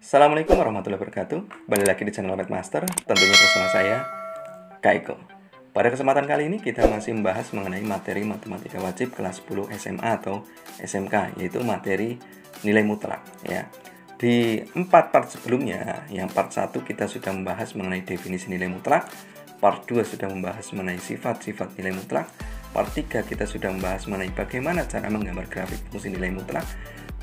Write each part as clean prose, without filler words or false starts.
Assalamualaikum warahmatullahi wabarakatuh. Balik lagi di channel Master, tentunya bersama saya, Kak Eko. Pada kesempatan kali ini kita masih membahas mengenai materi matematika wajib kelas 10 SMA atau SMK, yaitu materi nilai mutlak ya. Di 4 part sebelumnya, yang part 1 kita sudah membahas mengenai definisi nilai mutlak, part 2 sudah membahas mengenai sifat-sifat nilai mutlak, part 3 kita sudah membahas mengenai bagaimana cara menggambar grafik fungsi nilai mutlak.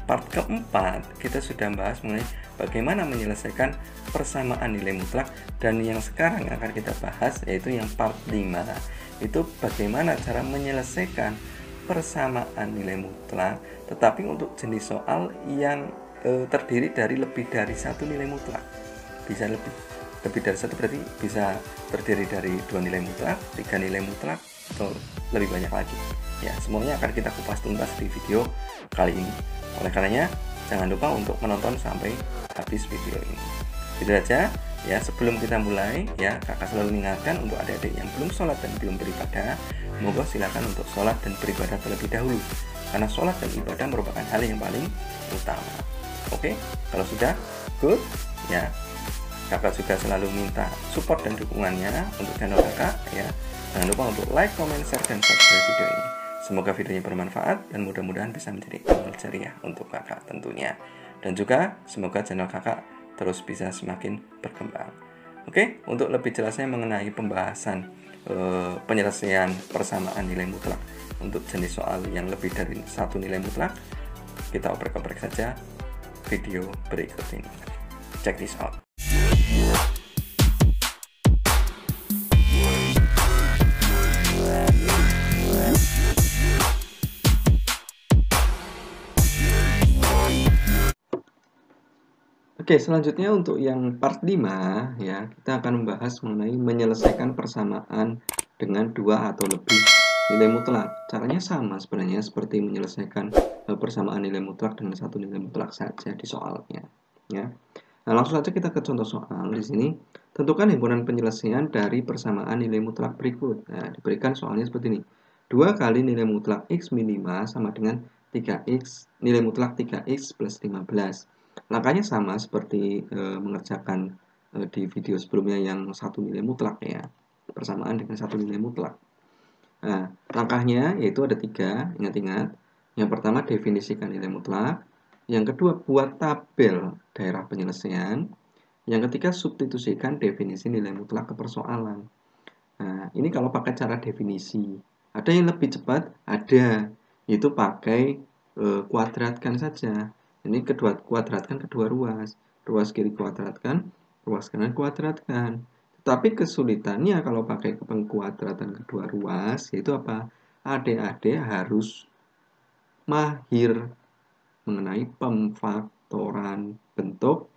Part keempat, kita sudah membahas mengenai bagaimana menyelesaikan persamaan nilai mutlak. Dan yang sekarang akan kita bahas yaitu yang part 5, itu bagaimana cara menyelesaikan persamaan nilai mutlak, tetapi untuk jenis soal yang terdiri dari lebih dari satu nilai mutlak. Bisa lebih dari satu, berarti bisa terdiri dari 2 nilai mutlak, 3 nilai mutlak, atau lebih banyak lagi. Ya, semuanya akan kita kupas tuntas di video kali ini. Oleh karenanya, jangan lupa untuk menonton sampai habis video ini. Itu saja ya, sebelum kita mulai ya, kakak selalu mengingatkan untuk adik-adik yang belum sholat dan belum beribadah, monggo silakan untuk sholat dan beribadah terlebih dahulu, karena sholat dan ibadah merupakan hal yang paling utama. Oke, kalau sudah good ya, kakak juga selalu minta support dan dukungannya untuk channel kakak ya. Jangan lupa untuk like, comment, share, dan subscribe video ini. Semoga videonya bermanfaat dan mudah-mudahan bisa menjadi amal jariah untuk kakak tentunya. Dan juga semoga channel kakak terus bisa semakin berkembang. Oke, untuk lebih jelasnya mengenai pembahasan penyelesaian persamaan nilai mutlak untuk jenis soal yang lebih dari satu nilai mutlak, kita oprek-oprek saja video berikut ini. Check this out. Oke, selanjutnya untuk yang part 5 ya, kita akan membahas mengenai menyelesaikan persamaan dengan 2 atau lebih nilai mutlak. Caranya sama sebenarnya seperti menyelesaikan persamaan nilai mutlak dengan satu nilai mutlak saja di soalnya ya. Nah, langsung saja kita ke contoh soal. Di sini tentukan himpunan penyelesaian dari persamaan nilai mutlak berikut. Nah, diberikan soalnya seperti ini. 2 kali nilai mutlak X min 5 sama dengan 3X, nilai mutlak 3X plus 15. Langkahnya sama seperti mengerjakan di video sebelumnya yang satu nilai mutlak ya, persamaan dengan satu nilai mutlak. Nah, langkahnya yaitu ada 3, ingat-ingat. Yang pertama, definisikan nilai mutlak. Yang kedua, buat tabel daerah penyelesaian. Yang ketiga, substitusikan definisi nilai mutlak ke persoalan. Nah, ini kalau pakai cara definisi. Ada yang lebih cepat, ada. Itu pakai kuadratkan saja. Ini kuadratkan kedua ruas. Ruas kiri kuadratkan, ruas kanan kuadratkan. Tapi kesulitannya kalau pakai pengkuadratan kedua ruas, yaitu apa? Adik-adik harus mahir mengenai pemfaktoran bentuk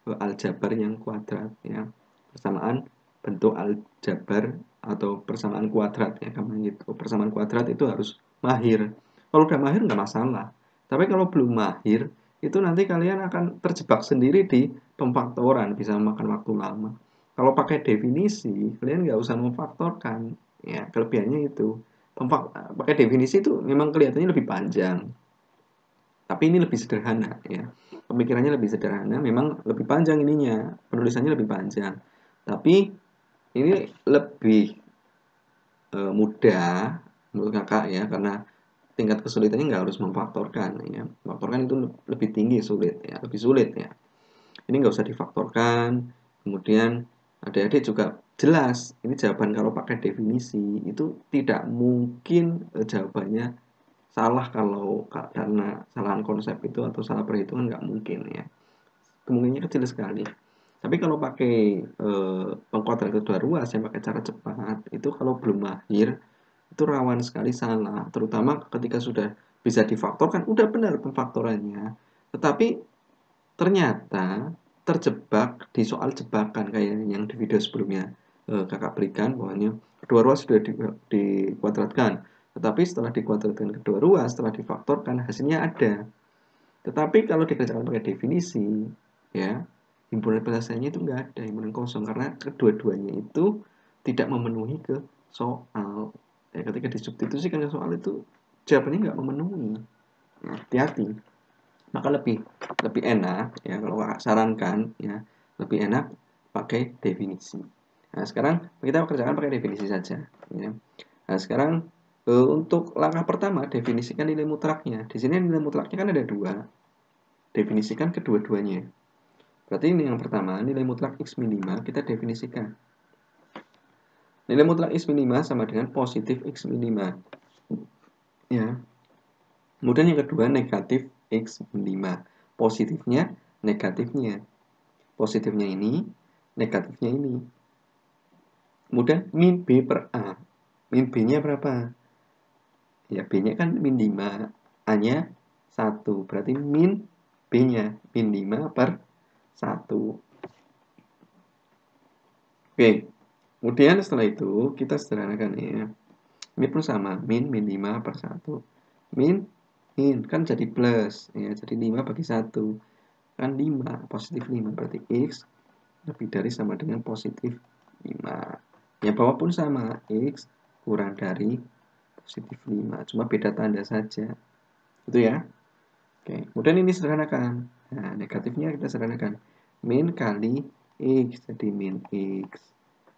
aljabar yang kuadrat ya. Persamaan bentuk aljabar atau persamaan kuadrat ya, kamu gitu. Persamaan kuadrat itu harus mahir. Kalau udah mahir nggak masalah. Tapi kalau belum mahir, itu nanti kalian akan terjebak sendiri di pemfaktoran, bisa memakan waktu lama. Kalau pakai definisi, kalian nggak usah memfaktorkan. Ya, kelebihannya itu. Pakai definisi itu memang kelihatannya lebih panjang. Tapi ini lebih sederhana ya. Pemikirannya lebih sederhana, memang lebih panjang ininya, penulisannya lebih panjang. Tapi ini lebih mudah menurut kakak ya, karena tingkat kesulitannya nggak harus memfaktorkan ya. Memfaktorkan itu lebih tinggi, sulit ya, lebih sulit ya. Ini nggak usah difaktorkan. Kemudian adik-adik juga jelas, ini jawaban kalau pakai definisi itu tidak mungkin jawabannya salah kalau karena kesalahan konsep itu atau salah perhitungan, nggak mungkin ya. Kemungkinannya kecil sekali. Tapi kalau pakai pengkuadrat kedua ruas yang pakai cara cepat, itu kalau belum mahir itu rawan sekali salah, terutama ketika sudah bisa difaktorkan, udah benar pemfaktorannya, tetapi ternyata terjebak di soal jebakan kayak yang di video sebelumnya kakak berikan, bahwanya kedua ruas sudah dikuadratkan, tetapi setelah dikuadratkan kedua ruas, setelah difaktorkan hasilnya ada. Tetapi kalau dikerjakan pakai definisi ya, himpunan penyelesaiannya itu nggak ada, himpunan kosong, karena kedua-duanya itu tidak memenuhi ke soal ya. Ketika disubstitusikan ke soal itu jawabannya nggak memenuhi. Nah, hati-hati. maka lebih enak ya, kalau kakak sarankan ya, lebih enak pakai definisi. Nah, sekarang kita kerjakan pakai definisi saja ya. Nah, sekarang untuk langkah pertama, definisikan nilai mutlaknya. Di sini nilai mutlaknya kan ada dua. Definisikan kedua-duanya. Berarti ini yang pertama, nilai mutlak x min 5 kita definisikan. Nilai mutlak x min 5 sama dengan positif x min 5. Ya. Kemudian yang kedua, negatif x min 5. Positifnya, negatifnya. Positifnya ini, negatifnya ini. Kemudian min b per a. Min b-nya berapa? Ya, b-nya kan min 5. A-nya 1. Berarti min b-nya min 5 per 1. Oke. Kemudian setelah itu kita sederhanakan ya. Min pun sama, min 5 per 1. Min kan jadi plus ya, jadi 5 bagi 1. Kan 5, positif 5 berarti x lebih dari sama dengan positif 5. Ya, bawah pun sama, x kurang dari positif 5, cuma beda tanda saja. Itu ya. Oke, kemudian ini sederhanakan. Nah, negatifnya kita sederhanakan. Min kali x, jadi min x.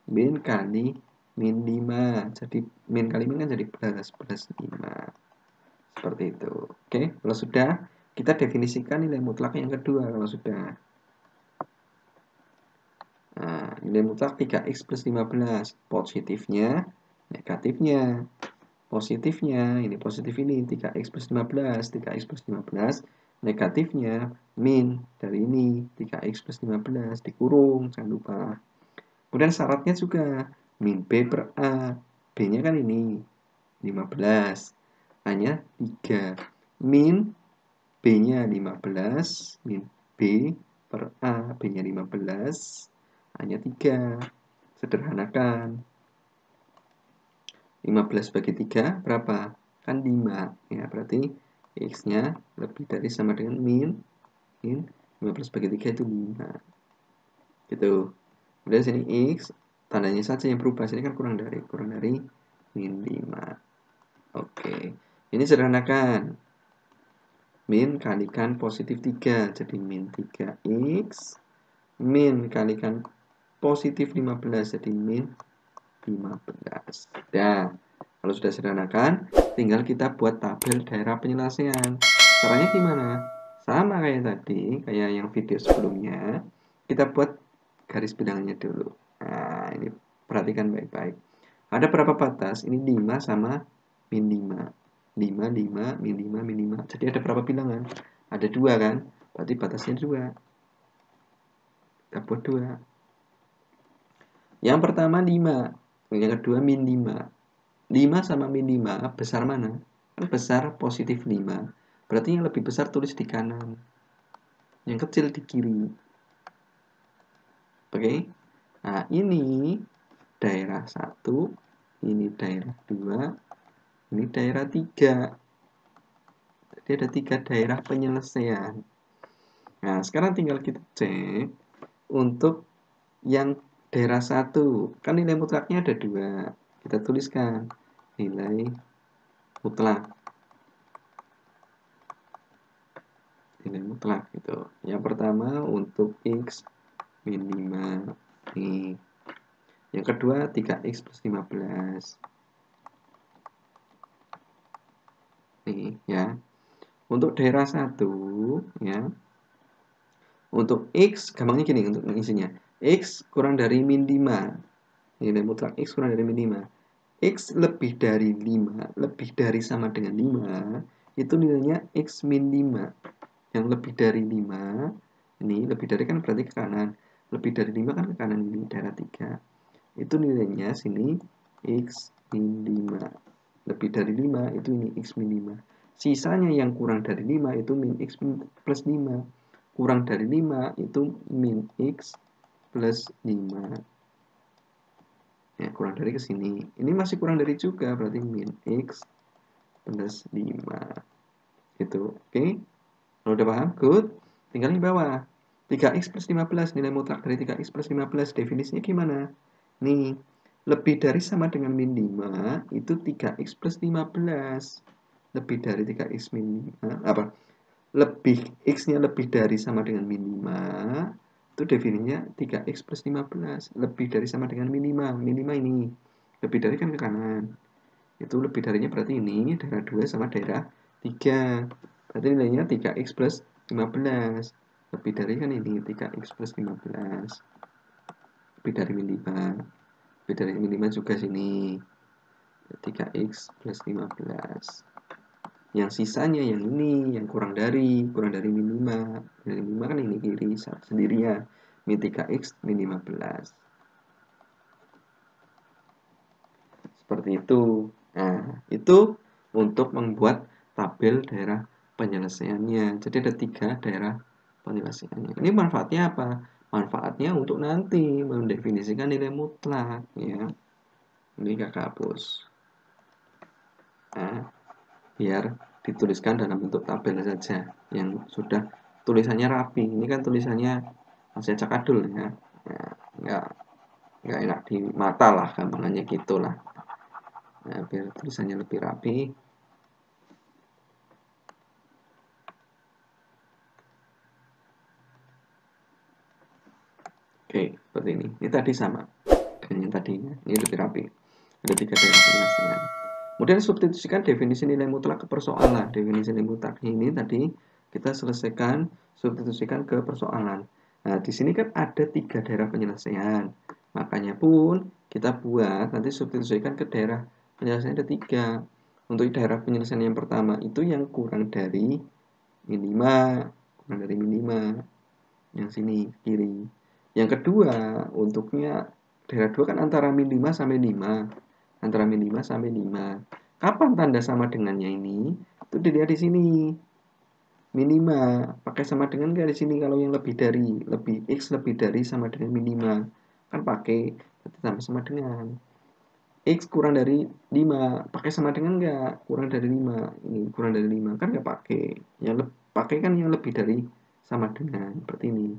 Min kali min 5. Jadi min kali min kan jadi plus 5. Seperti itu. Oke, kalau sudah, kita definisikan nilai mutlak yang kedua kalau sudah. Nah, nilai mutlak 3x plus 15. Positifnya, negatifnya. Positifnya, ini positif ini 3x plus 15. 3x plus 15. Negatifnya, min dari ini 3x plus 15 dikurung, jangan lupa. Kemudian syaratnya juga min b per a. B-nya kan ini 15. A-nya 3. Min B-nya 15. Min B per A. B-nya 15. A-nya 3. Sederhanakan. 15 bagi 3 berapa? Kan 5. Ya, berarti X-nya lebih dari sama dengan min 15 bagi 3 itu 5. Gitu. Kemudian sini X, tandanya saja yang berubah. Sini kan kurang dari min 5. Oke. Ini sederhanakan. Min kalikan positif 3. Jadi min 3X. Min kalikan positif 15. Jadi min 15. Nah, kalau sudah sederhanakan, tinggal kita buat tabel daerah penyelesaian. Caranya gimana? Sama kayak tadi, kayak yang video sebelumnya. Kita buat garis bilangannya dulu. Nah, ini perhatikan baik-baik. Ada berapa batas? Ini 5 sama min 5. 5, 5, min 5, min 5. Jadi ada berapa bilangan? Ada 2 kan? Berarti batasnya 2. Kita buat 2. Yang pertama 5. Yang kedua min 5. 5 sama min 5 besar mana? Kan besar positif 5. Berarti yang lebih besar tulis di kanan. Yang kecil di kiri. Oke? Nah, ini daerah 1, ini daerah 2, ini daerah 3. Jadi ada 3 daerah penyelesaian. Nah, sekarang tinggal kita cek untuk yang daerah 1. Kan nilai mutlaknya ada 2. Kita tuliskan nilai mutlak. Nilai mutlak gitu. Yang pertama untuk x min 5 nih. Yang kedua 3x plus 15 nih ya. Untuk daerah 1 ya. Untuk x gampangnya gini untuk mengisinya. X kurang dari min 5. Nilai mutlak x kurang dari min 5. X lebih dari 5, lebih dari sama dengan 5, itu nilainya x min 5. Yang lebih dari 5, ini lebih dari kan berarti ke kanan. Lebih dari 5 kan ke kanan, ini daerah 3. Itu nilainya sini x min 5. Lebih dari 5 itu ini x min 5. Sisanya yang kurang dari 5 itu min x plus 5. Kurang dari 5 itu min x plus 5. Ya, kurang dari ke sini. Ini masih kurang dari juga, berarti min x plus 5. Gitu, oke? Kalau udah paham, good. Tinggal di bawah. 3x plus 15, nilai mutlak dari 3x plus 15, definisinya gimana? Nih, lebih dari sama dengan min 5, itu 3x plus 15. Lebih dari 3x min 5, apa? X-nya lebih dari sama dengan min 5, itu definisinya 3X plus 15. Lebih dari sama dengan min 5. Min 5 ini. Lebih dari kan ke kanan. Itu lebih darinya berarti ini daerah 2 sama daerah 3. Berarti nilainya 3X plus 15. Lebih dari kan ini 3X plus 15. Lebih dari min 5. Lebih dari min 5 juga sini. 3X plus 15. Yang sisanya yang ini, yang kurang dari min 5. Dari min 5 kan ini kiri sendirian. Min 3X min 15. Seperti itu. Nah, itu untuk membuat tabel daerah penyelesaiannya. Jadi ada 3 daerah penyelesaiannya. Ini manfaatnya apa? Manfaatnya untuk nanti mendefinisikan nilai mutlak, ya. Ini kakak hapus. Nah, biar dituliskan dalam bentuk tabel saja yang sudah tulisannya rapi. Ini kan tulisannya masih acak-adul, ya. Nah, nggak enak di mata lah, gampangannya gitulah. Nah, biar tulisannya lebih rapi. Oke, seperti ini. Ini tadi sama dengan yang tadinya. Ini lebih rapi. Ada 3 daerah penyelesaian. Kemudian substitusikan definisi nilai mutlak ke persoalan. Definisi nilai mutlak ini tadi kita selesaikan, substitusikan ke persoalan. Nah, di sini kan ada 3 daerah penyelesaian. Makanya pun kita buat nanti substitusikan ke daerah penyelesaian ada 3. Untuk daerah penyelesaian yang pertama itu yang kurang dari min 5, kurang dari min 5. Yang sini kiri. Yang kedua, untuknya daerah 2 kan antara min 5 sampai 5. Antara min 5 sampai 5. Kapan tanda sama dengannya ini? Itu dilihat di sini. Min 5 pakai sama dengan nggak di sini kalau yang lebih dari, X lebih dari sama dengan min 5. Kan pakai, berarti sama dengan. X kurang dari 5, pakai sama dengan nggak? Kurang dari 5. Ini kurang dari 5, kan nggak pakai. Yang pakai kan yang lebih dari sama dengan. Berarti ini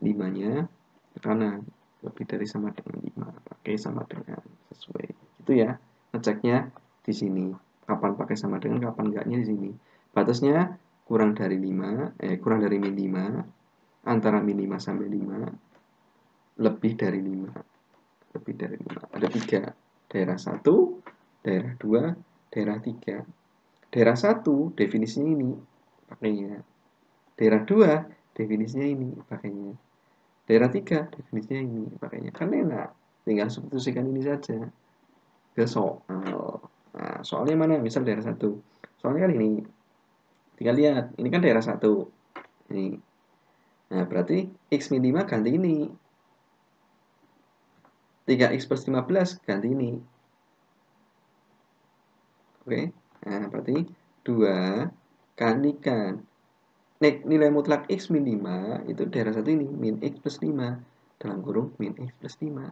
5-nya ke kanan, lebih dari sama dengan 5, pakai sama dengan, sesuai itu ya. Ngeceknya di sini kapan pakai sama dengan, kapan enggaknya di sini. Batasnya kurang dari 5, kurang dari min 5, antara min 5 sampai 5, lebih dari 5. Lebih dari 5 ada 3, daerah 1, daerah 2, daerah 3. Daerah 1 definisinya ini pakainya, daerah 2 definisinya ini pakainya, daerah 3 definisinya ini pakainya. Kan enak, tinggal substitusikan ini saja ke soal. Nah, soalnya mana? Misal daerah 1. Soalnya kan ini. Tinggal lihat, ini kan daerah 1. Ini. Nah, berarti X min 5 ganti ini. 3X plus 15 ganti ini. Oke. Nah, berarti 2 kalikan nilai mutlak X min 5 itu daerah 1 ini, min X plus 5. Dalam kurung min X plus 5.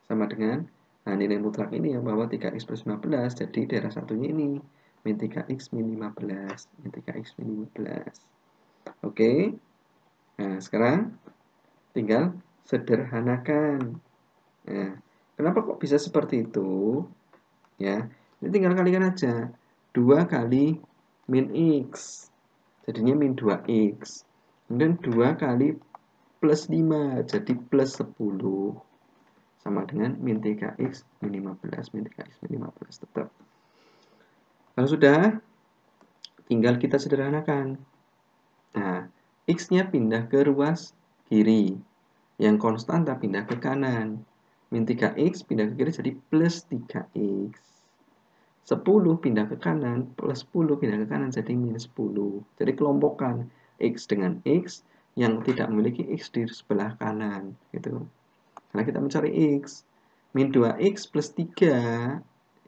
Sama dengan, nah nilai mutlak ini yang bahwa 3X plus 15, jadi daerah satunya ini, min 3X min 15. Min 3X min 15. Oke. Nah, sekarang tinggal sederhanakan. Nah, kenapa kok bisa seperti itu? Ya, ini tinggal kalikan aja. 2 kali min X. Jadinya min 2X. Kemudian 2 kali plus 5. Jadi plus 10. Sama dengan min 3X min 15. Min 3X min 15 tetap. Kalau sudah, tinggal kita sederhanakan. Nah, X-nya pindah ke ruas kiri. Yang konstanta pindah ke kanan. Min 3X pindah ke kiri jadi plus 3X. 10 pindah ke kanan, plus 10 pindah ke kanan jadi minus 10. Jadi kelompokkan X dengan X yang tidak memiliki X di sebelah kanan. Gitu. Karena kita mencari X. Min 2X plus 3.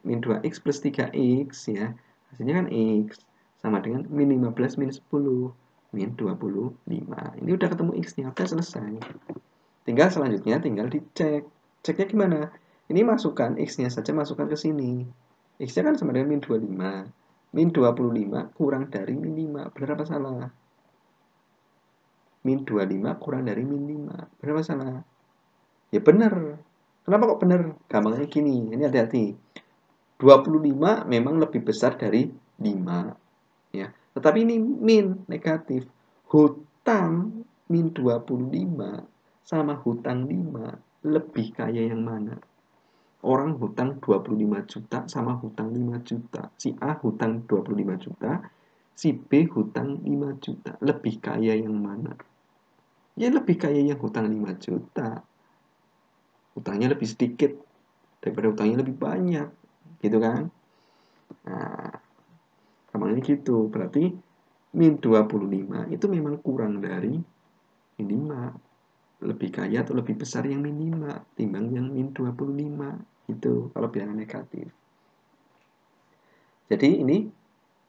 Min 2X plus 3X ya. Hasilnya kan X. Sama dengan min 15 minus 10. Min 25. Ini udah ketemu X-nya. Udah selesai. Tinggal selanjutnya tinggal dicek. Ceknya gimana? Ini masukkan X-nya saja, masukkan ke sini. X-nya kan sama dengan min 25. Min 25 kurang dari min 5. Benar apa salah? Min 25 kurang dari min 5. Benar apa salah? Ya benar. Kenapa kok benar? Gampangnya gini. Ini hati-hati. 25 memang lebih besar dari 5. ya. Tetapi ini min negatif. Hutang min 25 sama hutang 5 lebih kaya yang mana? Orang hutang 25 juta sama hutang 5 juta. Si A hutang 25 juta, si B hutang 5 juta. Lebih kaya yang mana? Ya lebih kaya yang hutang 5 juta. Hutangnya lebih sedikit daripada hutangnya lebih banyak. Gitu kan? Nah, gampangnya gitu. Berarti min 25 itu memang kurang dari min 5. Lebih kaya atau lebih besar yang min 5 timbang yang min 25. Itu kalau bilangan negatif. Jadi ini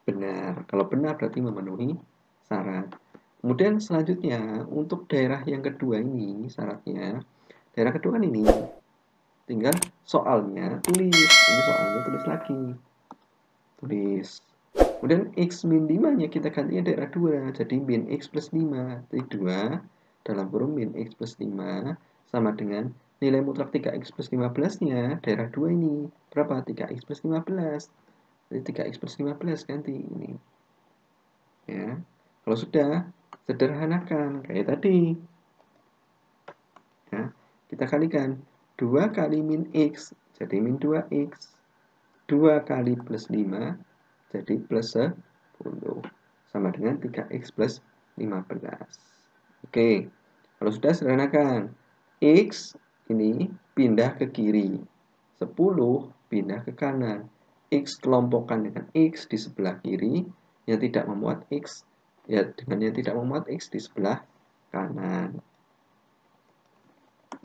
benar. Kalau benar berarti memenuhi syarat. Kemudian selanjutnya untuk daerah yang kedua ini syaratnya. Daerah kedua kan ini. Tinggal soalnya tulis. Ini soalnya tulis lagi. Tulis. Kemudian x min 5-nya kita gantinya daerah 2. Jadi min x plus 5. Jadi 2 dalam kurung min x plus 5 sama dengan nilai mutlak 3x plus 15-nya daerah 2 ini. Berapa? 3x plus 15. Jadi 3x plus 15 ganti ini. Ya. Kalau sudah, sederhanakan kayak tadi. Ya. Kita kalikan 2 kali min x jadi min 2x. 2 kali plus 5 jadi plus 10. Sama dengan 3x plus 15. Oke. Kalau sudah sederhanakan. X ini pindah ke kiri. 10 pindah ke kanan. X kelompokkan dengan X di sebelah kiri yang tidak memuat X. Ya, dengan yang tidak memuat X di sebelah kanan.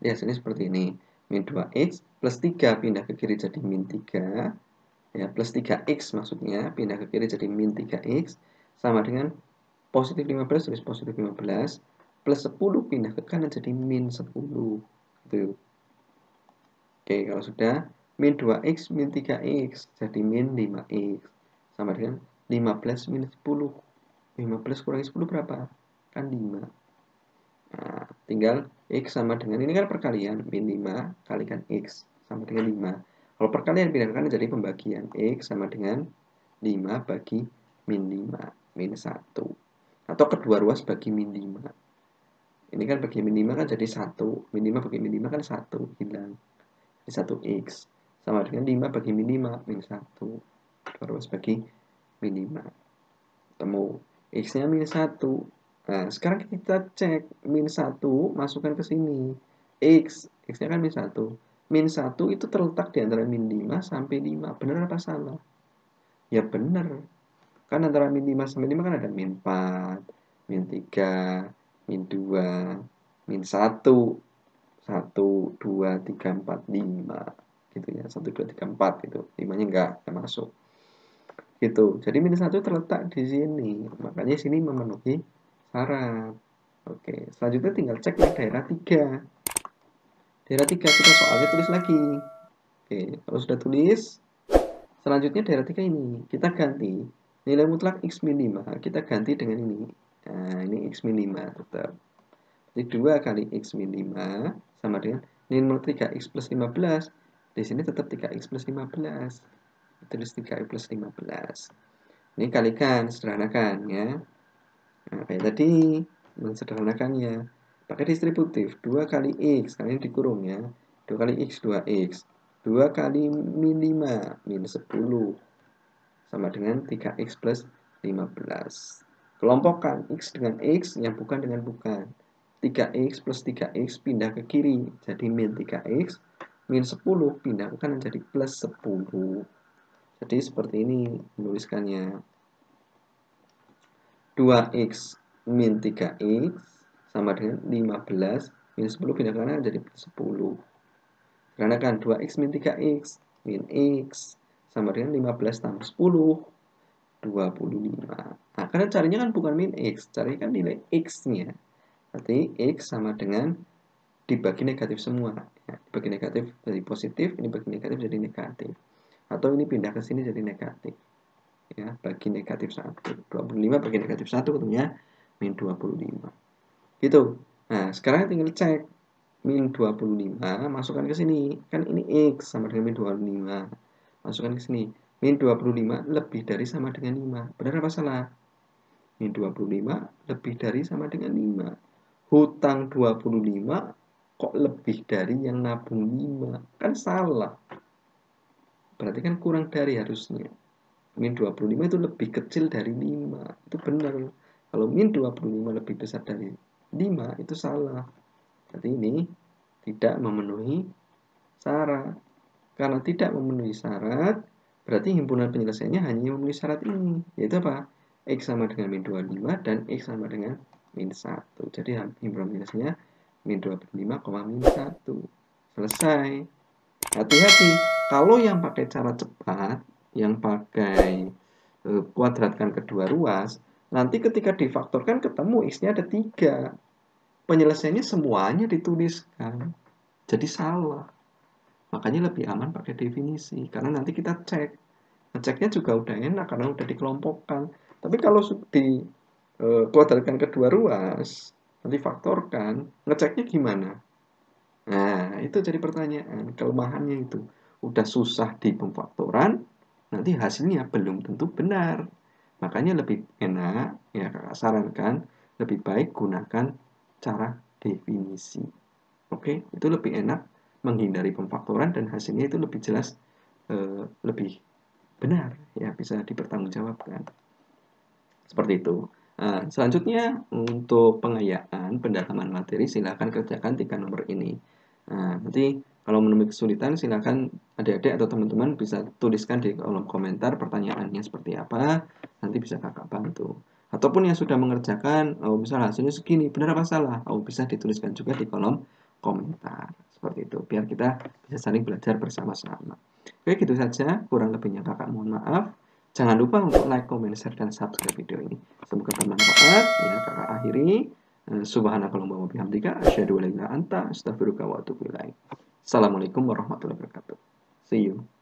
Ya, sini seperti ini. Min 2X plus 3 pindah ke kiri jadi min 3. Ya, plus 3X maksudnya pindah ke kiri jadi min 3X. Sama dengan positif 15 tulis positif 15. Plus 10 pindah ke kanan jadi min 10. Gitu. Oke, kalau sudah min 2x min 3x jadi min 5x. Sama dengan 15 minus 10. 15 kurangi 10 berapa? Kan 5. Nah, tinggal x sama dengan, ini kan perkalian, min 5 kalikan x sama dengan 5. Kalau perkalian pindah ke kanan jadi pembagian. X sama dengan 5 bagi min 5. Min 1. Atau kedua ruas bagi min 5. Ini kan bagi min 5 kan jadi 1. Min 5 bagi min 5 kan 1. Hilang. 1x sama dengan 5 bagi min 5 min 1 terus bagi min 5 temu x nya min 1. Nah sekarang kita cek min 1 masukkan ke sini x nya kan min 1. Min 1 itu terletak di antara min 5 sampai 5. Benar apa salah? Ya benar. Kan antara min 5 sampai 5 kan ada min 4, min 3, min 2, min 1. 1, 2, 3, 4, 5 gitu ya. 1, 2, 3, 4 gitu. 5-nya enggak masuk. Gitu. Jadi minus 1 terletak di sini. Makanya sini memenuhi syarat. Oke, selanjutnya tinggal cek yang daerah 3. Daerah 3 kita soalnya tulis lagi. Oke, kalau sudah tulis, selanjutnya daerah 3 ini kita ganti nilai mutlak x min 5. Kita ganti dengan ini. Nah, ini x min 5 tetap. Jadi 2 kali x min 5 sama dengan nilai 3x plus 15. Di sini tetap 3x plus 15. Tulis 3x plus 15. Ini kalikan, sederhanakan ya. Nah, kayak tadi, mensederhanakannya. Pakai distributif. 2 kali x, kali ini dikurung ya. 2 kali x, 2x. 2 kali min 5, min 10. Sama dengan 3x plus 15. Kelompokkan x dengan x yang bukan dengan bukan. 3x plus 3x pindah ke kiri jadi min 3x, min 10 pindah ke kanan jadi plus 10. Jadi seperti ini menuliskannya. 2x min 3x sama dengan 15 min 10 pindah ke kanan jadi plus 10. Karena kan 2x min 3x min x sama dengan 15 tambah 10 25. Nah, karena carinya kan bukan min x, carinya kan nilai x-nya. Berarti x sama dengan dibagi negatif semua. Ya, dibagi negatif jadi positif, ini bagi negatif jadi negatif. Atau ini pindah ke sini jadi negatif. Ya, bagi negatif 1. 25 bagi negatif 1 ketemunya min 25. Gitu. Nah, sekarang tinggal cek min 25 masukkan ke sini. Kan ini x sama dengan min 25. Masukkan ke sini. Min 25 lebih dari sama dengan 5. Benar apa salah? Min 25 lebih dari sama dengan 5. Hutang 25 kok lebih dari yang nabung 5? Kan salah. Berarti kan kurang dari harusnya. Min 25 itu lebih kecil dari 5. Itu benar. Kalau min 25 lebih besar dari 5 itu salah. Berarti ini tidak memenuhi syarat. Karena tidak memenuhi syarat, berarti himpunan penyelesaiannya hanya memenuhi syarat ini. Yaitu apa? X sama dengan min 25 dan X sama dengan min 1. Jadi himpunan penyelesaiannya min 25, min 1. Selesai. Hati-hati. Kalau yang pakai cara cepat, yang pakai kuadratkan kedua ruas, nanti ketika difaktorkan ketemu X-nya ada 3. Penyelesaiannya semuanya dituliskan. Jadi salah. Makanya lebih aman pakai definisi. Karena nanti kita cek. Ngeceknya juga udah enak karena udah dikelompokkan. Tapi kalau di kuadratkan kedua ruas, nanti faktorkan, ngeceknya gimana? Nah, itu jadi pertanyaan. Kelemahannya itu. Udah susah di pemfaktoran, nanti hasilnya belum tentu benar. Makanya lebih enak, ya kakak sarankan, lebih baik gunakan cara definisi. Oke, itu lebih enak menghindari pemfaktoran dan hasilnya itu lebih jelas, lebih benar, ya bisa dipertanggungjawabkan. Seperti itu. Nah, selanjutnya untuk pengayaan pendalaman materi silakan kerjakan 3 nomor ini. Nah, nanti kalau menemui kesulitan silakan adik-adik atau teman-teman bisa tuliskan di kolom komentar pertanyaannya seperti apa, nanti bisa kakak bantu. Ataupun yang sudah mengerjakan, oh misalnya hasilnya segini, benar apa salah? Oh bisa dituliskan juga di kolom komentar. Seperti itu, biar kita bisa saling belajar bersama-sama. Oke, gitu saja. Kurang lebihnya kakak mohon maaf. Jangan lupa untuk like, comment, share, dan subscribe video ini. Semoga bermanfaat. Ya, kakak akhiri. Subhanakallahumma wa bihamdika asyhadu an la ilaha illa anta astaghfiruka wa atubu ilaik. Assalamualaikum warahmatullahi wabarakatuh. See you.